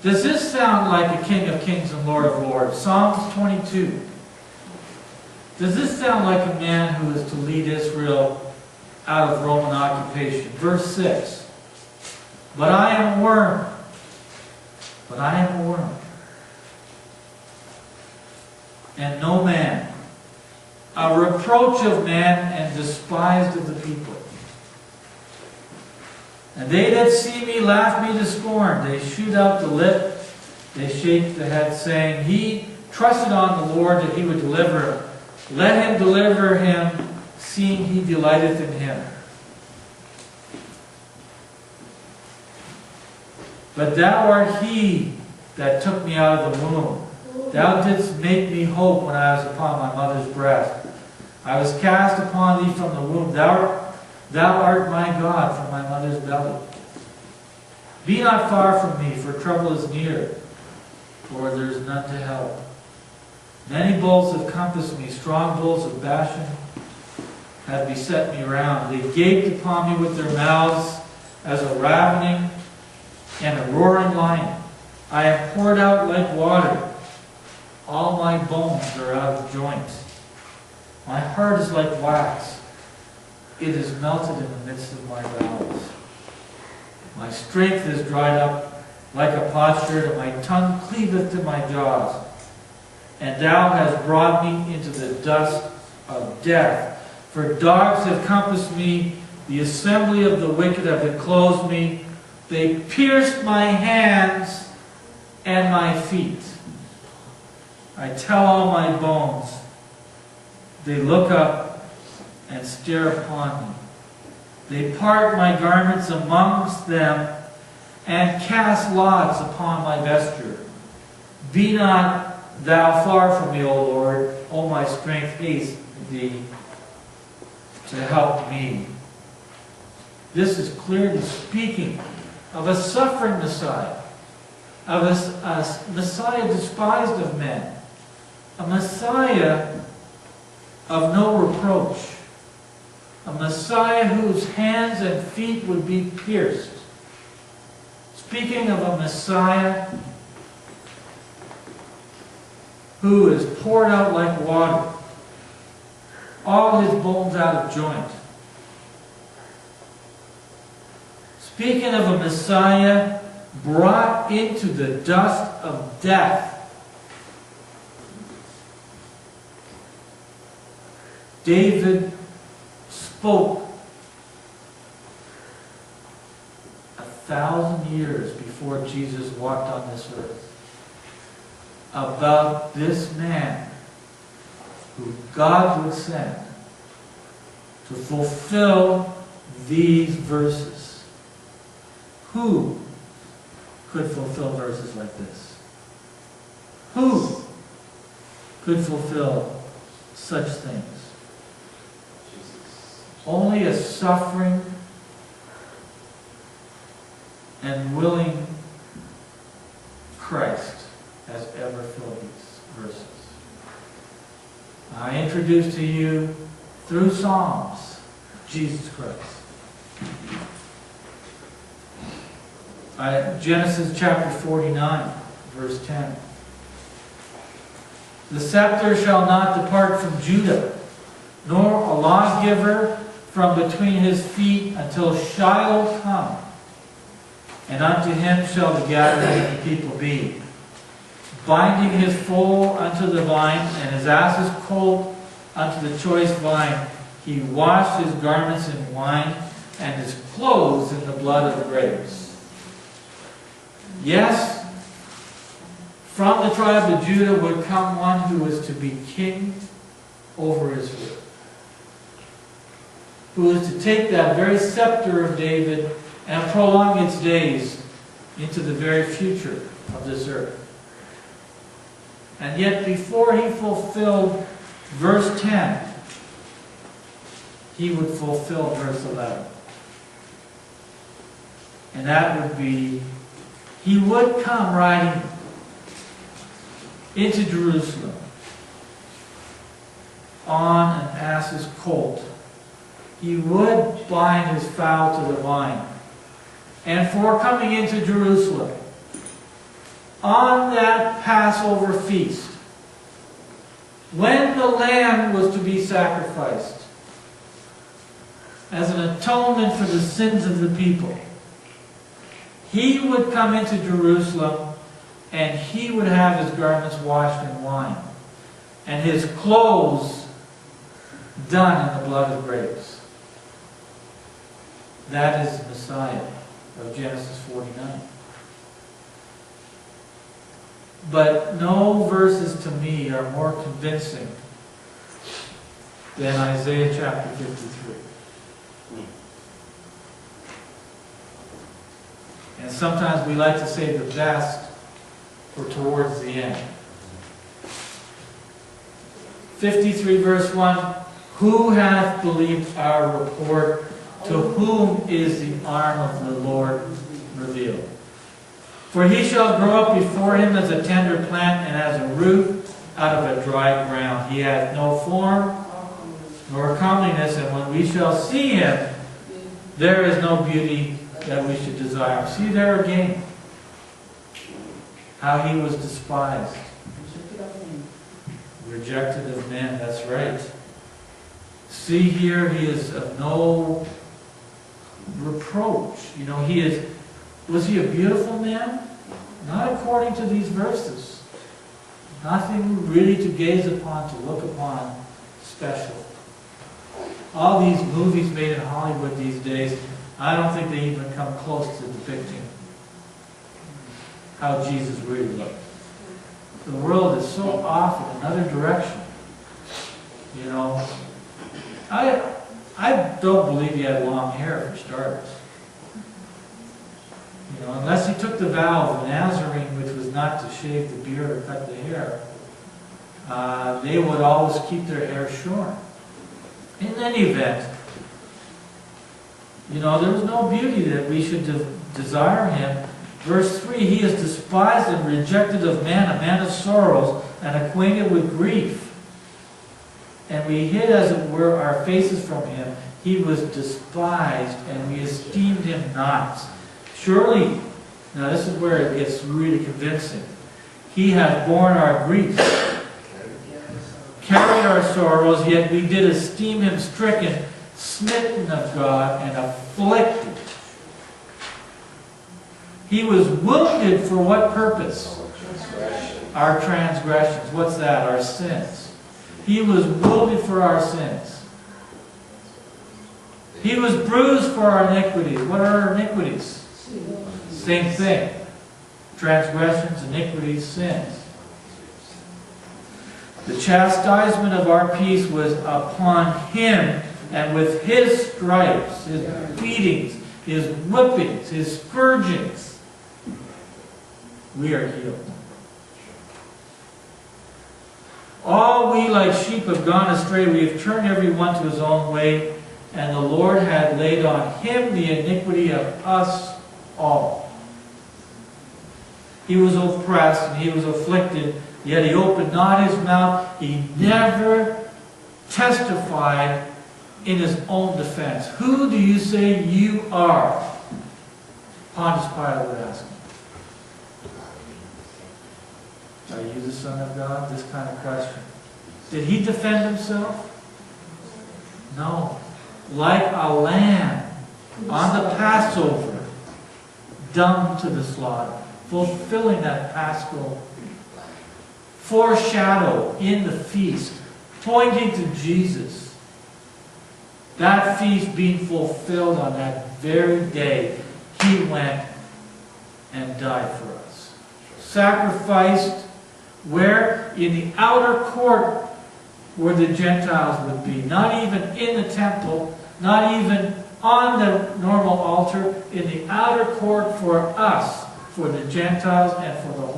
Does this sound like a King of Kings and Lord of Lords? Psalms 22. Does this sound like a man who is to lead Israel out of Roman occupation? Verse 6. But I am a worm. But I am a worm. And no man. A reproach of man and despised of the people. And they that see me laugh me to scorn. They shoot out the lip. They shake the head, saying, He trusted on the Lord that He would deliver him. Let Him deliver him, seeing He delighteth in him. But Thou art He that took me out of the womb. Thou didst make me hope when I was upon my mother's breast. I was cast upon Thee from the womb. Thou art my God from my mother's belly. Be not far from me, for trouble is near, for there is none to help. Many bulls have compassed me, strong bulls of Bashan have beset me round. They gaped upon me with their mouths as a ravening and a roaring lion. I am poured out like water. All my bones are out of joint. My heart is like wax. It is melted in the midst of my bowels. My strength is dried up like a potsherd, and my tongue cleaveth to my jaws. And Thou hast brought me into the dust of death. For dogs have compassed me, the assembly of the wicked have enclosed me. They pierced my hands and my feet. I tell all my bones. They look up and stare upon me. They part my garments amongst them and cast lots upon my vesture. Be not Thou far from me, O Lord. O my strength, haste Thee to help me. This is clearly speaking of a suffering Messiah, of a Messiah despised of men, a Messiah of no reproach, a Messiah whose hands and feet would be pierced. Speaking of a Messiah who is poured out like water, all his bones out of joint. Speaking of a Messiah brought into the dust of death. David spoke 1,000 years before Jesus walked on this earth about this man who God would send to fulfill these verses. Who could fulfill verses like this? Who could fulfill such things? Only a suffering and willing Christ has ever filled these verses. I introduce to you, through Psalms, Jesus Christ. Genesis chapter 49, verse 10. The scepter shall not depart from Judah, nor a lawgiver from between his feet, until Shiloh come, and unto him shall the gathering of the people be. Binding his foal unto the vine, and his ass's colt unto the choice vine, he washed his garments in wine, and his clothes in the blood of the grapes. Yes, from the tribe of Judah would come one who was to be king over Israel, who is to take that very scepter of David and prolong its days into the very future of this earth. And yet before he fulfilled verse 10, he would fulfill verse 11. And that would be, he would come riding into Jerusalem on an ass's colt. He would bind his foal to the vine. And for coming into Jerusalem, on that Passover feast, when the lamb was to be sacrificed as an atonement for the sins of the people, he would come into Jerusalem and he would have his garments washed in wine and his clothes done in the blood of grapes. That is the Messiah of Genesis 49. But no verses to me are more convincing than Isaiah chapter 53. And sometimes we like to say the best for towards the end. 53 verse 1, who hath believed our report? To whom is the arm of the Lord revealed? For he shall grow up before him as a tender plant, and as a root out of a dry ground. He hath no form nor comeliness, and when we shall see him, there is no beauty that we should desire. See there again, how he was despised, rejected of men. That's right. See here, he is of no reproach. You know, was he a beautiful man? Not according to these verses. Nothing really to gaze upon, to look upon special. All these movies made in Hollywood these days, I don't think they even come close to depicting how Jesus really looked. The world is so off in another direction. You know, I don't believe he had long hair for starters. You know, unless he took the vow of the Nazarene, which was not to shave the beard or cut the hair, they would always keep their hair short. In any event, you know, there was no beauty that we should desire him. Verse 3, he is despised and rejected of man, a man of sorrows, and acquainted with grief. And we hid, as it were, our faces from him. He was despised, and we esteemed him not. Surely, now this is where it gets really convincing. He hath borne our griefs, carried our sorrows, yet we did esteem him stricken, smitten of God, and afflicted. He was wounded for what purpose? Our transgressions. What's that? Our sins. He was wounded for our sins. He was bruised for our iniquities. What are our iniquities? Same thing. Transgressions, iniquities, sins. The chastisement of our peace was upon him, and with his stripes, his beatings, his whippings, his scourgings, we are healed. All we like sheep have gone astray. We have turned every one to his own way, and the Lord had laid on him the iniquity of us all. He was oppressed and he was afflicted, yet he opened not his mouth. He never testified in his own defense. Who do you say you are? Pontius Pilate would ask him. Are you the Son of God? This kind of question. Did he defend himself? No. Like a lamb on the Passover, dumb to the slaughter, fulfilling that Paschal foreshadow in the feast, pointing to Jesus. That feast being fulfilled on that very day, he went and died for us. Sacrificed where? In the outer court where the Gentiles would be. Not even in the temple, not even on the normal altar, in the outer court for us, for the Gentiles and for the